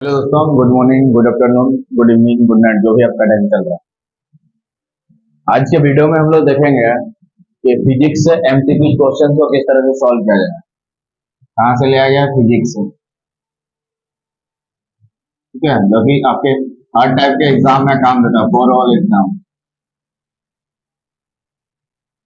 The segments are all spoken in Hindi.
हेलो दोस्तों, good morning, good afternoon, good evening, good night, जो भी आपका टाइम चल रहा है। आज के वीडियो में हम लोग देखेंगे कि फिजिक्स से एमसीक्यू क्वेश्चन को किस तरह से सॉल्व किया जाए। कहाँ से लिया गया? फिजिक्स से। ठीक है, जो कि आपके हर टाइप के एग्जाम में काम देता है, फॉर ऑल एग्जाम।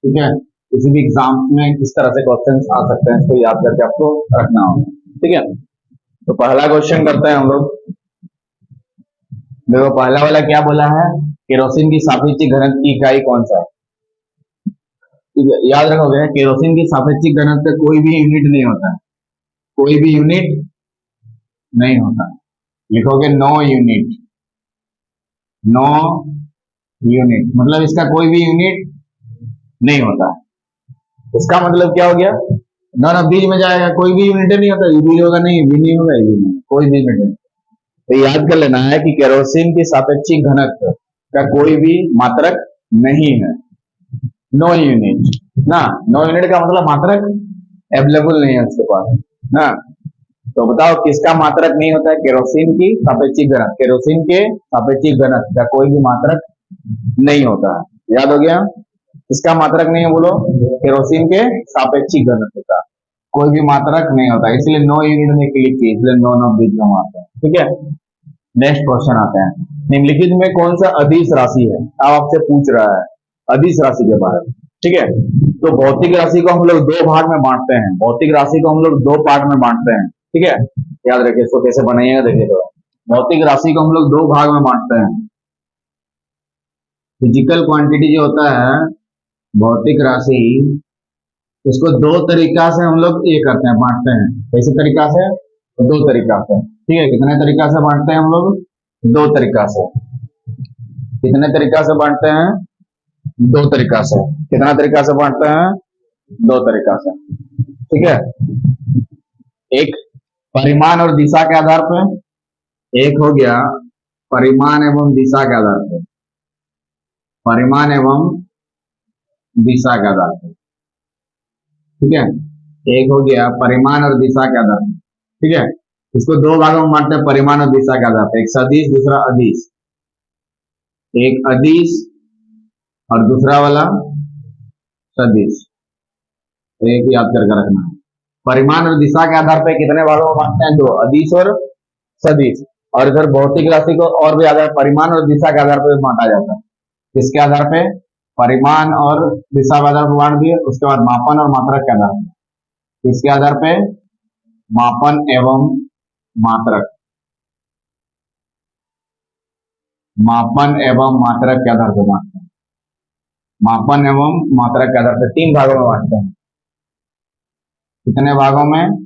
ठीक है, किसी भी एग्जाम में किस तरह से क्वेश्चन आ सकते हैं, इसको याद करके आपको रखना होगा। ठीक है, तो पहला क्वेश्चन करते हैं हम लोग। देखो, पहला वाला क्या बोला है? केरोसिन की सापेक्षिक घनत्व की इकाई कौन सा है? ठीक है, याद रखोगे, केरोसिन की सापेक्षिक घनत्व कोई भी यूनिट नहीं होता है। कोई भी यूनिट नहीं होता। लिखोगे नो यूनिट। नो यूनिट मतलब इसका कोई भी यूनिट नहीं होता। इसका मतलब क्या हो गया? नॉन ऑफ दीज में जाएगा, कोई भी यूनिट नहीं होता। ये भी होगा नहीं, ये भी नहीं होगा, ये भी नहीं, कोई भी यूनिट नहीं। तो याद कर लेना है कि केरोसिन की सापेक्षिक घनत्व का कोई भी मात्रक नहीं है। नो यूनिट ना, नो यूनिट का मतलब मात्रक अवेलेबल नहीं है उसके पास ना। तो बताओ किसका मात्रक नहीं होता है? केरोसिन की सापेक्षिक घनत्व। केरोसिन के सापेक्षिक घनत्व का कोई भी मात्रक नहीं होता है। याद हो गया? किसका मात्रक नहीं है बोलो? केरोसिन के सापेक्षिक घनत्व का कोई भी मात्रक नहीं होता, इसलिए नो यूनिट में क्लिक किए, इसलिए नो ऑफ दिस हम आते हैं। ठीक है, नेक्स्ट क्वेश्चन आते हैं। निम्नलिखित में कौन सा अदिश राशि है? अब आपसे पूछ रहा है अदिश राशि के बारे में। ठीक है, तो भौतिक राशि को हम लोग दो भाग में बांटते हैं। भौतिक राशि को हम लोग दो पार्ट में बांटते हैं। ठीक है, याद रखिए, इसको कैसे बनाइएगा देखिए। तो भौतिक राशि को हम लोग दो भाग में बांटते हैं। फिजिकल क्वांटिटी जो होता है, भौतिक राशि, इसको दो तरीका से हम लोग ये करते हैं, बांटते हैं। कैसे तरीका से? दो तरीका से। ठीक है, कितने तरीका से बांटते हैं हम लोग? दो तरीका से। कितने तरीका से बांटते हैं? दो तरीका से। कितना तरीका से बांटते हैं? दो तरीका से। ठीक है, एक परिमाण और दिशा के आधार पर। एक हो गया परिमाण एवं दिशा के आधार पर। परिमाण एवं दिशा के आधार पर। ठीक है, एक हो गया परिमाण और दिशा के आधार पर। ठीक है, इसको दो भागों में बांटते हैं परिमाण और दिशा के आधार पर। एक सदिश, दूसरा अदिश। एक अदिश और दूसरा वाला सदिश। तो एक याद करके रखना है। परिमाण और दिशा के आधार पर कितने भागों में बांटते हैं? दो, अदिश और सदिश। और इधर भौतिक राशि को और भी आधार परिमाण और दिशा के आधार पर बांटा जाता है। किसके आधार पे? परिमाण और दिशा के आधार पर बांट दिए। उसके बाद मापन और मात्रक के आधार पर। किसके आधार पे? मापन एवं मात्रक। मापन एवं मात्रक के आधार पर बांटते हैं। मापन एवं मात्रक के आधार पर तीन भागों में बांटते हैं। कितने भागों में?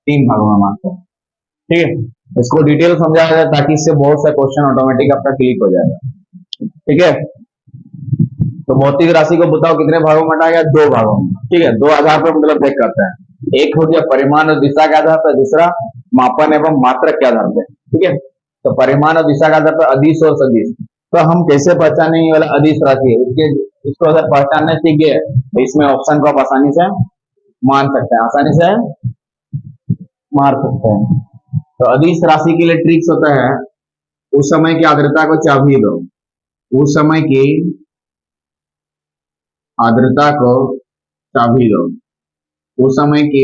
तीन भागों में बांटते हैं। ठीक है, इसको डिटेल समझाया जाए ताकि इससे बहुत सा क्वेश्चन ऑटोमेटिक आपका क्लिक हो जाएगा। ठीक है, तो भौतिक राशि को बताओ कितने भागों में बांटा गया? दो भागों में। ठीक है, दो आधार पर मतलब देख करते हैं। एक हो गया परिमाण और दिशा के आधार पर, दूसरा मापन एवं मात्रक के आधार पर। ठीक है, तो परिमाण और दिशा के आधार पर अदिश और सदिश। तो हम कैसे पहचाने ये वाला अदिश राशि है? इसके इसको अगर पहचानने सीख गए तो इसमें ऑप्शन को आप आसानी से मान सकते हैं, आसानी से मार सकते हैं। तो अदिश राशि के लिए ट्रिक्स होता है, उस समय की आर्द्रता को चाबी दो। उस समय की आर्द्रता को चाबी दो। उस समय की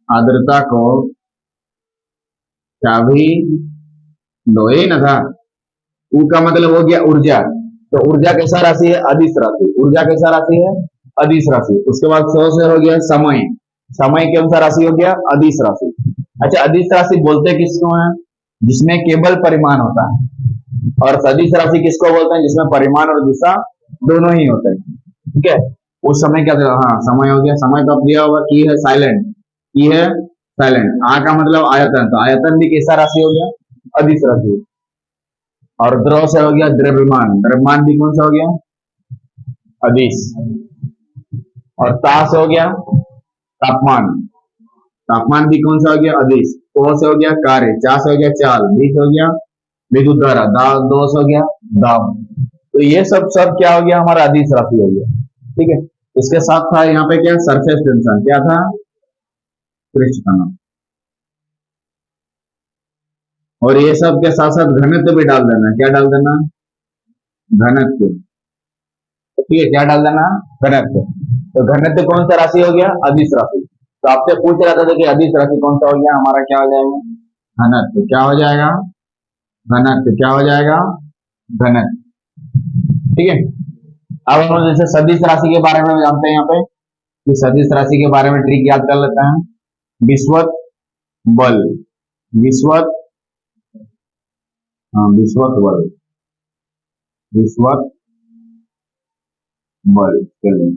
आर्द्रता को चाबी दो, ये ना था। ऊ का मतलब हो गया ऊर्जा। तो ऊर्जा कैसा राशि है? अदिश राशि। ऊर्जा कैसा राशि है? अदिश राशि। उसके बाद 100 से हो गया समय। समय के अनुसार राशि हो गया अदिश राशि। अच्छा, अदिश राशि बोलते किसको है? जिसमें केवल परिमाण होता है। और सदिश राशि किसको बोलते हैं? जिसमें परिमाण और दिशा दोनों ही होते हैं। ठीक है, उस समय क्या था? हाँ, समय हो गया। समय तो अब दिया होगा की है साइलेंट। की है साइलेंट। आ का मतलब आयतन, तो आयतन भी कैसा राशि हो गया? अदिश राशि। और द्रव से हो गया द्रव्यमान। द्रव्यमान भी कौन सा हो गया? अदिश। और ता से हो गया तापमान। तापमान भी कौन सा हो गया? अदिश। को से हो गया कार्य। चा से हो गया चाल। बी से हो गया विद्युत धारा। दो से हो गया दाब। तो ये सब सब क्या हो गया? हमारा अदिश राशि हो गया। ठीक है, इसके साथ था यहाँ पे क्या? Surface tension. क्या था? पृष्ठ तनाव। और ये सब के साथ साथ घनत्व भी डाल देना। क्या डाल देना? घनत्व। ठीक है, क्या डाल देना? घनत्व। तो घनत्व कौन सा राशि हो गया? अदिश राशि। तो आपसे पूछ रहा था कि अदिश राशि कौन सा हो गया? हमारा क्या हो जाएगा? घनत्व। क्या हो जाएगा? घनत्व। क्या हो जाएगा? घनत्व। ठीक है। अब हम जैसे सदिश राशि के बारे में जानते हैं यहाँ पे, कि सदिश राशि के बारे में ट्रिक याद कर लेते हैं। विश्वत बल। विश्वत, हाँ, विश्वत बल। विश्वत बल। चलिए,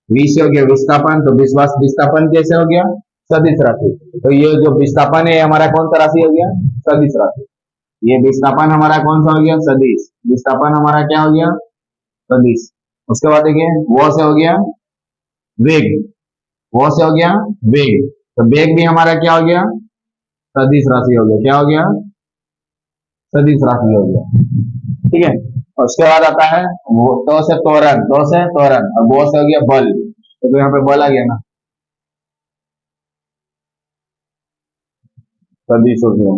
वी से हो गया विस्थापन, तो विश्वास विस्थापन कैसे हो गया? सदिश राशि। तो ये जो विस्थापन है हमारा कौन सा राशि हो गया? सदिश राशि। ये विस्थापन हमारा कौन सा हो गया? सदिश। विस्थापन हमारा क्या हो गया? सदिश। उसके बाद देखिए, वो से हो गया वेग। वो से हो गया वेग। तो वेग भी हमारा क्या हो गया? सदिश राशि हो गया। क्या हो गया? सदिश राशि हो गया। ठीक है। और उसके बाद आता है वो, तो से त्वरण। तो से त्वरण, और वो से हो गया बल। तो यहाँ पे बल आ गया ना, सदिश हो गया।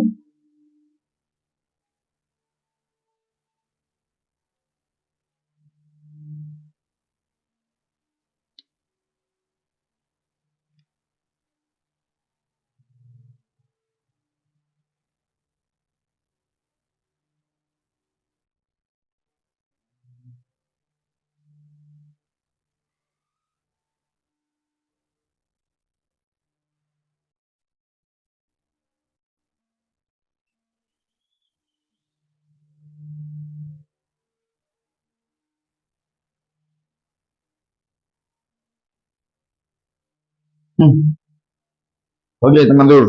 हो गया इतना दूर।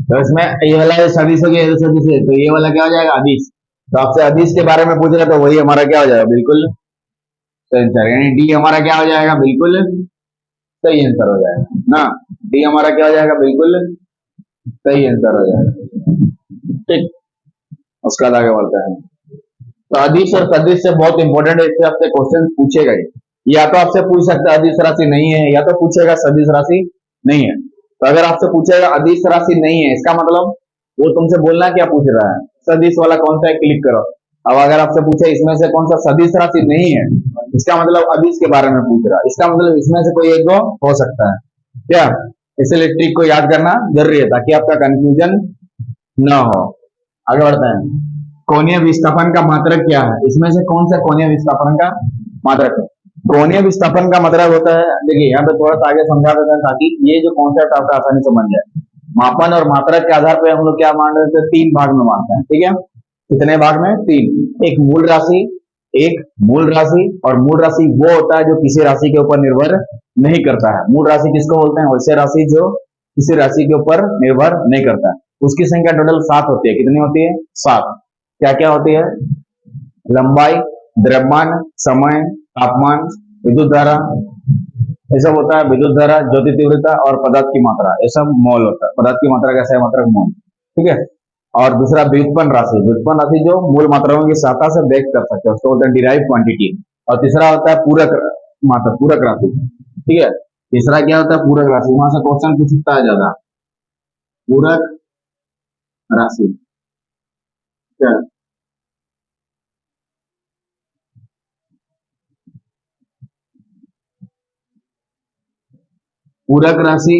तो इसमें ये वाला सदिश हो गया, ये सदिश है, तो ये वाला क्या हो जाएगा? अदिश। तो आपसे अदिश के बारे में पूछ रहे तो वही हमारा क्या हो जाएगा? बिल्कुल सही आंसर, यानी डी हमारा क्या हो जाएगा? बिल्कुल सही आंसर हो जाएगा ना। डी हमारा क्या हो जाएगा? बिल्कुल सही आंसर हो जाएगा। ठीक। उसका बाद आगे बढ़ते हैं। तो अदिश और सदिश से बहुत इंपॉर्टेंट है, इससे आपसे क्वेश्चन पूछेगा ही। या तो आपसे पूछ सकता है अदिश राशि नहीं है, या तो पूछेगा सदिश राशि नहीं है। तो अगर आपसे पूछेगा अदिश राशि नहीं है, इसका मतलब वो तुमसे बोलना क्या पूछ रहा है? सदिश वाला कौन सा है, क्लिक करो। अब अगर आपसे पूछे इसमें से कौन सा सदिश राशि नहीं है, इसका मतलब अदिश के बारे में पूछ रहा है। इसका मतलब इसमें से कोई एक दो हो सकता है क्या? इसलिए ट्रिक को याद करना जरूरी है, ताकि आपका कंफ्यूजन न हो। आगे बढ़ते हैं। कोणीय विस्थापन का मात्रक क्या है? इसमें से कौन सा कोणीय विस्थापन का मात्रक है? कोणीय विस्थापन का मतलब होता है, देखिए यहाँ पे थोड़ा सा आगे समझा देते हैं ताकि ये जो कॉन्सेप्ट आपका आसानी से बन जाए। मापन और मात्रक के आधार पर हम लोग क्या मान रहे थे? तीन भाग में मानते हैं। ठीक है, कितने भाग में? तीन। एक मूल राशि, एक मूल राशि, और मूल राशि वो होता है जो किसी राशि के ऊपर निर्भर नहीं करता है। मूल राशि किसको बोलते हैं? वैसे राशि जो किसी राशि के ऊपर निर्भर नहीं करता है। उसकी संख्या टोटल 7 होती है। कितनी होती है? 7। क्या क्या होती है? लंबाई, द्रव्यमान, समय, तापमान, विद्युत धारा, ये सब होता है। विद्युत धारा, ज्योति तीव्रता और पदार्थ की मात्रा, ये सब मोल होता है। पदार्थ की मात्रा कैसा है? मात्रक मोल। ठीक है। और दूसरा व्युत्पन्न राशि। व्युत्पन्न राशि जो मूल मात्राओं की सहायता से व्यक्त कर सकते हैं, उसको बोलते हैं डिराइव क्वांटिटी। और तीसरा होता है पूरक मात्रा, पूरक राशि। ठीक है। तीसरा क्या होता है? पूरक राशि। वहां से क्वेश्चन पूछ सकता है ज्यादा। पूरक राशि क्या? पूरक राशि,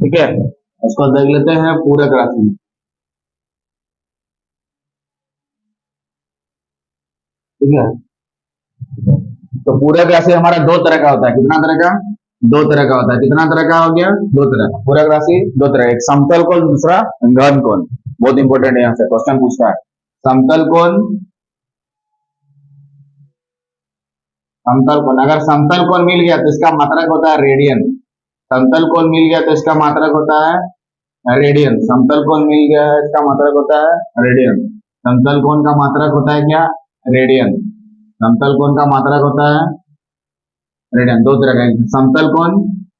ठीक है, उसको देख लेते हैं। पूरक राशि, ठीक है। तो पूरक राशि हमारा दो तरह का होता है। कितना तरह का? दो तरह का होता है। कितना तरह का हो गया? दो तरह का। पूरक राशि दो तरह, एक समतल कोण, दूसरा घन कोण। बहुत इंपॉर्टेंट है, यहाँ से क्वेश्चन पूछता है। समतल कोण, समतल कोण, अगर समतल कोण मिल गया तो इसका मात्रक होता है रेडियन। समतल कोण मिल गया तो इसका मात्रक होता है रेडियन। समतल कोण मिल गया है, इसका मात्रक होता है रेडियन। समतल कोण का मात्रक होता है क्या? रेडियन। समतल कोण का मात्रक होता है रेडियन। दो तरह का, एक समतल कोण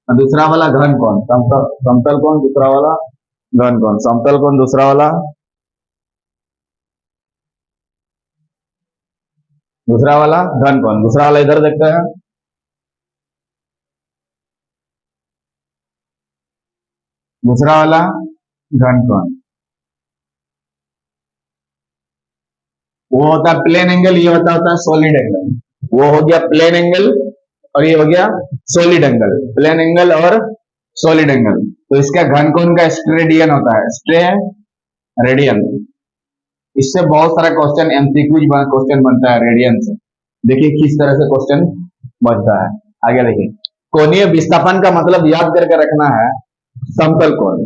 और दूसरा वाला घन कोण। समतल समतल कोण, दूसरा वाला घन कोण। समतल कोण, दूसरा वाला, दूसरा वाला घन कोण। दूसरा वाला इधर देखते हैं। दूसरा वाला घन कोण, वो होता है प्लेन एंगल, ये होता है सॉलिड एंगल। वो हो गया प्लेन एंगल और ये हो गया सॉलिड एंगल, प्लेन एंगल और सॉलिड एंगल। तो इसका घन कोण का स्टेरेडियन होता है, स्टेरेडियन। इससे बहुत सारा क्वेश्चन एमसीक्यू क्वेश्चन बनता है रेडियन से। देखिए किस तरह से क्वेश्चन बनता है। आगे देखिए, कोणीय विस्थापन का मतलब याद करके रखना है समतल कोण।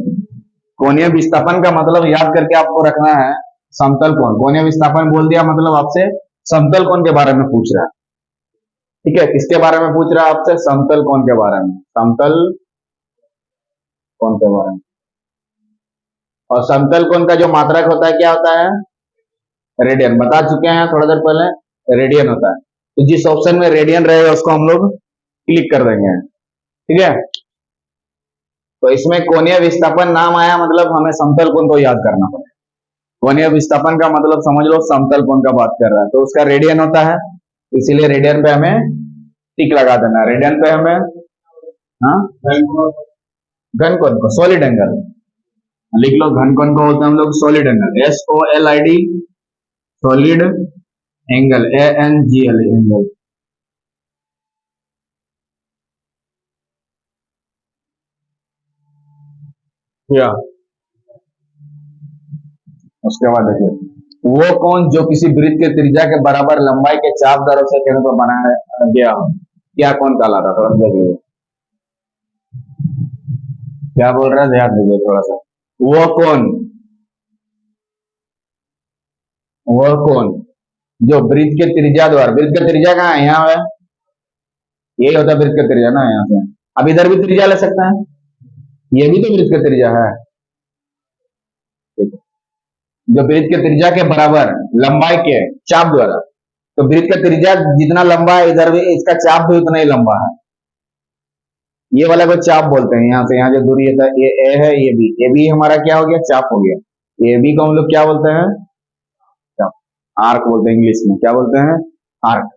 कोणीय विस्थापन का मतलब याद करके आपको रखना है समतल कोण। कोणीय विस्थापन बोल दिया मतलब आपसे समतल कोण के बारे में पूछ रहा है। ठीक है, किसके बारे में पूछ रहा है आपसे? समतल कोण के बारे में, समतल कोण के बारे में। और समतल कोण का जो मात्रक होता है क्या होता है? रेडियन। बता चुके हैं थोड़ा देर पहले, रेडियन होता है। तो जिस ऑप्शन में रेडियन रहेगा उसको हम लोग क्लिक कर देंगे। ठीक है, तो इसमें कोणीय विस्थापन नाम आया मतलब हमें समतल कोण को याद करना पड़ेगा। कोणीय विस्थापन का मतलब समझ लो समतल कोण का बात कर रहा है, तो उसका रेडियन होता है, इसीलिए रेडियन पे हमें टिक लगा देना। रेडियन पे हमें, हाँ, घन कोण को, सॉलिड एंगल लिख लो। घन कोण को बोलते हैं हम लोग solid angle, SOLID, solid angle, ANGL angle. या उसके बाद देखिए, वो कोण जो किसी वृत्त के त्रिज्या के बराबर लंबाई के चाप दरों से केंद्र पर बनाया गया हो, क्या कोण कहलाता है? थोड़ा देखिए क्या बोल रहा है, ध्यान दीजिए थोड़ा सा। वो कोण, वो कोण जो वृत्त के त्रिज्या द्वारा, वृत्त का त्रिज्या कहाँ है? यहाँ है, यही होता है वृत्त का त्रिज्या ना, यहाँ से। अब इधर भी त्रिज्या ले सकता है, ये भी तो वृत्त का त्रिज्या है। जो वृत्त के त्रिज्या के बराबर लंबाई के चाप द्वारा, तो वृत्त का त्रिज्या जितना लंबा है इधर भी इसका चाप भी उतना ही लंबा है। ये वाला को चाप बोलते हैं। यहाँ से यहाँ जो दूरी है, ये ए है, ये बी हमारा क्या हो गया? चाप हो गया। ये बी को हम लोग क्या बोलते हैं? चाप, आर्क बोलते हैं इंग्लिश में। क्या बोलते हैं? आर्क।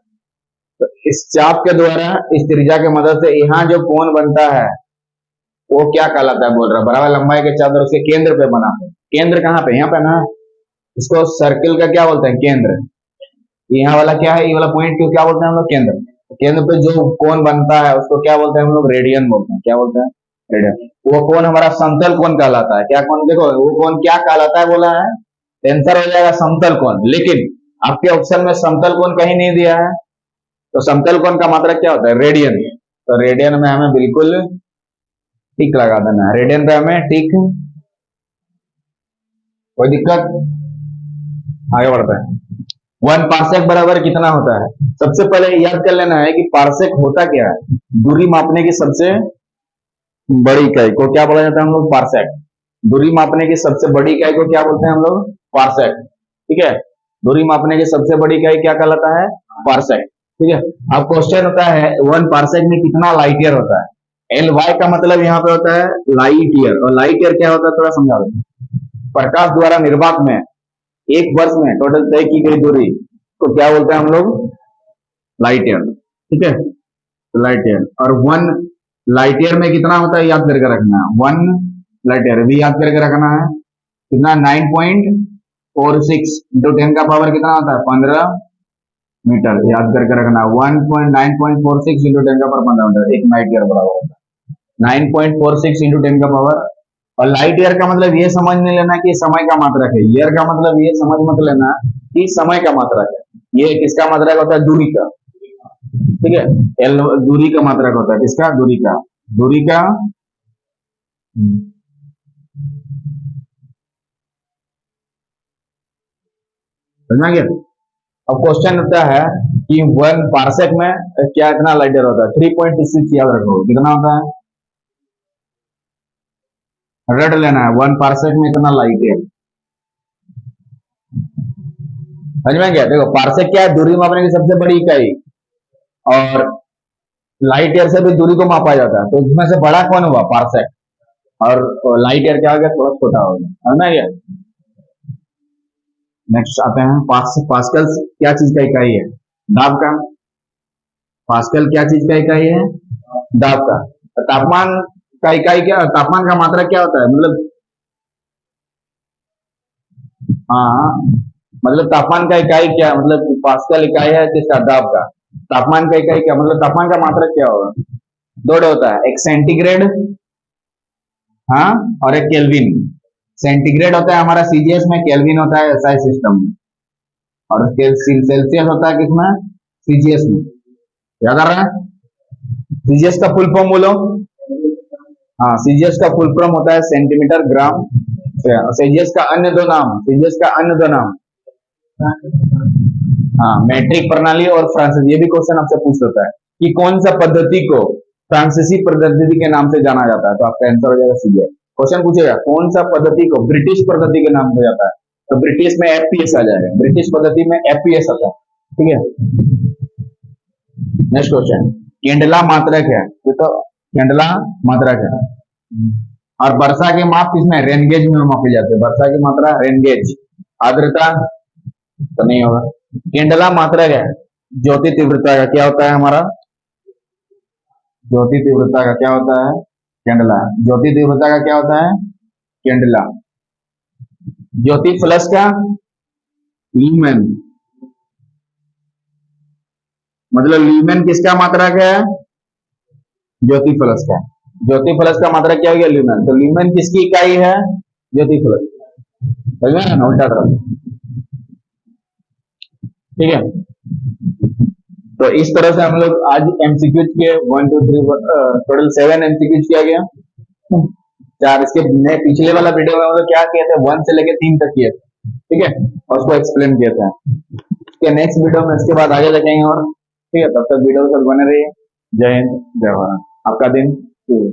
तो इस चाप के द्वारा, इस त्रिज्या की मदद से यहाँ जो कोण बनता है वो क्या कहलाता है? बोल रहा है बराबर लंबाई के चाप द्वारा उसके केंद्र पे बना है। केंद्र कहाँ पे? यहाँ पे ना। इसको सर्किल का क्या बोलते हैं? केंद्र। यहाँ वाला क्या है? ये वाला पॉइंट को क्या बोलते हैं हम लोग? केंद्र। केंद्र पे जो कोण बनता है उसको क्या बोलते हैं हम लोग? रेडियन बोलते हैं। क्या बोलते हैं? रेडियन। वो कोण हमारा समतल कोण कहलाता है। क्या कोण? देखो वो कोण क्या कहलाता है बोला है, आंसर हो जाएगा समतल कोण। लेकिन आपके ऑप्शन में समतल कोण कहीं नहीं दिया है, तो समतल कोण का मात्रक क्या होता है? रेडियन। तो रेडियन में हमें बिल्कुल टिक लगा देना है। रेडियन पे हमें टिक, कोई दिक्कत? आगे बढ़ते हैं। 1 पार्सेक बराबर कितना होता है? सबसे पहले याद कर लेना है कि पार्सेक होता क्या है। दूरी मापने की सबसे बड़ी इकाई को क्या बोला जाता है हम लोग? पार्सेक। दूरी मापने की सबसे बड़ी इकाई को क्या बोलते हैं हम लोग? पार्सेक। ठीक है, दूरी मापने की सबसे बड़ी इकाई क्या कहलाता है? पार्सेक। ठीक है, अब क्वेश्चन होता है 1 पार्सेक में कितना लाइट ईयर होता है? एल वाई का मतलब यहाँ पे होता है लाइट ईयर। और लाइट ईयर क्या होता है थोड़ा समझा दो। प्रकाश द्वारा निर्वात में एक वर्ष में टोटल तय की गई दूरी को क्या बोलते हैं हम लोग? Light year. ठीक है, तो लाइट ईयर। और 1 लाइट ईयर में कितना होता है याद करके रखना है। 1 लाइट ईयर भी याद करके रखना है कितना? 9.46 इंटू 10 का पावर कितना होता है? 15 मीटर। याद करके रखना 9.46 इंटू 10 का पावर 15 मीटर, एक लाइट ईयर बराबर होता है 9.46 इंटू 10 का पावर। और लाइट ईयर का मतलब ये समझ नहीं लेना कि समय का मात्रक है। ईयर का मतलब ये समझ मत लेना कि समय का मात्रक है। ये किसका मात्रक होता है? दूरी का। ठीक है, एल दूरी का मात्रक होता है। किसका? दूरी का। दूरी का। समझ गया? अब क्वेश्चन होता है कि 1 पार्सेक में क्या इतना लाइट ईयर होता है? 3.26 याद रखो। कितना होता है? रट लेना है 1 पार्सेक में इतना लाइट ईयर। समझ में गया? देखो पार्सेक क्या है? दूरी मापने की सबसे बड़ी इकाई। और लाइट ईयर से भी दूरी को मापा जाता है, तो इसमें से बड़ा कौन हुआ? पार्सेक। और लाइट ईयर क्या हो गया? थोड़ा छोटा हो गया। समझ में गया? नेक्स्ट आते हैं पास्कल क्या चीज का इकाई है? दाब का। पास्कल क्या चीज का इकाई है? दाब का। तापमान का इकाई क्या, तापमान का मात्रा क्या होता है, मतलब हाँ, मतलब तापमान का इकाई क्या, मतलब पास्कल इकाई है किसका, दाब का। तापमान का इकाई क्या, मतलब तापमान का मात्रक क्या होगा। दो होता है, एक सेंटीग्रेड, हाँ, और एक केल्विन। सेंटीग्रेड होता है हमारा सीजीएस में, केल्विन होता है एसआई सिस्टम में, और सेल्सियस होता है किसमें, सीजीएस में। याद आ रहा है। सीजीएस का फुल फॉर्म बोलो। हाँ, सीजीएस का फुल फॉर्म होता है सेंटीमीटर ग्राम। सीजीएस का अन्य दो नाम, सीजीएस का अन्य दो नाम, हाँ, मैट्रिक प्रणाली और फ्रांसीसी। ये भी क्वेश्चन आपसे पूछ सकता है कि कौन सा पद्धति को फ्रांसीसी पद्धति के नाम से जाना जाता है, तो आपका आंसर हो जाएगा सीजीएस। क्वेश्चन पूछेगा कौन सा पद्धति को ब्रिटिश पद्धति के नाम से जाता है, तो ब्रिटिश में एफपीएस आ जाएगा, ब्रिटिश पद्धति में एफपीएस आता है। ठीक है, नेक्स्ट क्वेश्चन, केंडला मात्रक है, तो केंडला मात्रक है। और वर्षा के माप किसमें, रेनगेज में मापी जाते हैं, वर्षा की मात्रा रेनगेज। आर्द्रता तो नहीं होगा। केंडला मात्रक है। ज्योति तीव्रता का क्या होता है हमारा, ज्योति तीव्रता का क्या होता है, केंडला। ज्योति तीव्रता का क्या होता है, केंडला। ज्योति फ्लश का ल्यूमेन, मतलब ल्यूमेन किसका मात्रक है, ज्योति फ्लश का। ज्योति फ्लश का मात्रक क्या हो गया, ल्यूमेन। तो ल्यूमेन किसकी इकाई है, ज्योति फ्लश। समझ में आया ना, उल्टा तरफ। ठीक है, तो इस तरह से हम लोग आज एमसीक्यूज के 1 2 3 टोटल 7 एमसीक्यूज किया गया। चार इसके पिछले वाला वीडियो में हम लोग क्या किए थे, 1 से लेके 3 तक किए थे। ठीक है, और उसको एक्सप्लेन किया था। इसके नेक्स्ट वीडियो में इसके बाद आगे देखेंगे। और ठीक है, तब तक वीडियो के साथ बने रहिए। जय हिंद, जय भारत। आपका दिन शुभ हो।